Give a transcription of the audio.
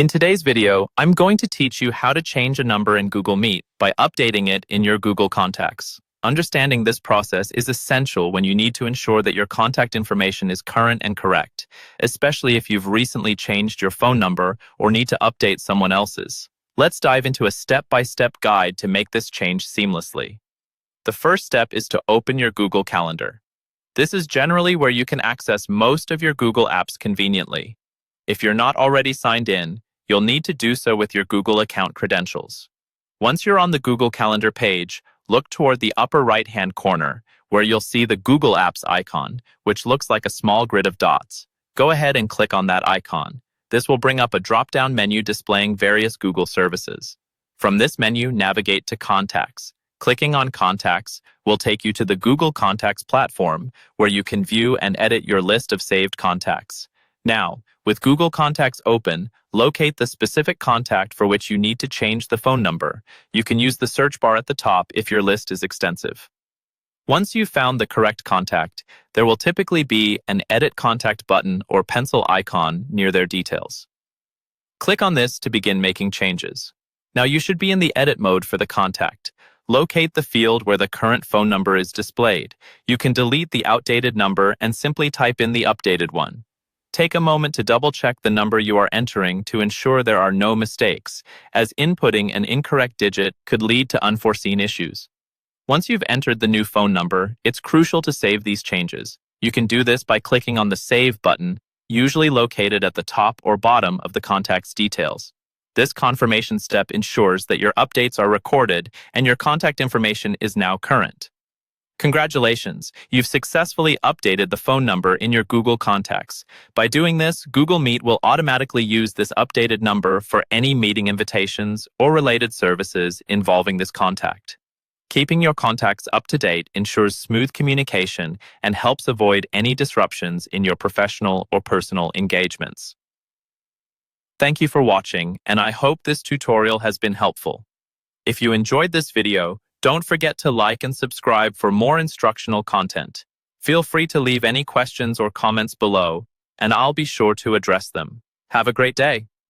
In today's video, I'm going to teach you how to change a number in Google Meet by updating it in your Google Contacts. Understanding this process is essential when you need to ensure that your contact information is current and correct, especially if you've recently changed your phone number or need to update someone else's. Let's dive into a step-by-step guide to make this change seamlessly. The first step is to open your Google Calendar. This is generally where you can access most of your Google apps conveniently. If you're not already signed in, you'll need to do so with your Google account credentials. Once you're on the Google Calendar page, look toward the upper right-hand corner, where you'll see the Google Apps icon, which looks like a small grid of dots. Go ahead and click on that icon. This will bring up a drop-down menu displaying various Google services. From this menu, navigate to Contacts. Clicking on Contacts will take you to the Google Contacts platform, where you can view and edit your list of saved contacts. Now, with Google Contacts open, locate the specific contact for which you need to change the phone number. You can use the search bar at the top if your list is extensive. Once you've found the correct contact, there will typically be an Edit Contact button or pencil icon near their details. Click on this to begin making changes. Now you should be in the edit mode for the contact. Locate the field where the current phone number is displayed. You can delete the outdated number and simply type in the updated one. Take a moment to double-check the number you are entering to ensure there are no mistakes, as inputting an incorrect digit could lead to unforeseen issues. Once you've entered the new phone number, it's crucial to save these changes. You can do this by clicking on the Save button, usually located at the top or bottom of the contact's details. This confirmation step ensures that your updates are recorded and your contact information is now current. Congratulations, you've successfully updated the phone number in your Google Contacts. By doing this, Google Meet will automatically use this updated number for any meeting invitations or related services involving this contact. Keeping your contacts up to date ensures smooth communication and helps avoid any disruptions in your professional or personal engagements. Thank you for watching, and I hope this tutorial has been helpful. If you enjoyed this video, don't forget to like and subscribe for more instructional content. Feel free to leave any questions or comments below, and I'll be sure to address them. Have a great day.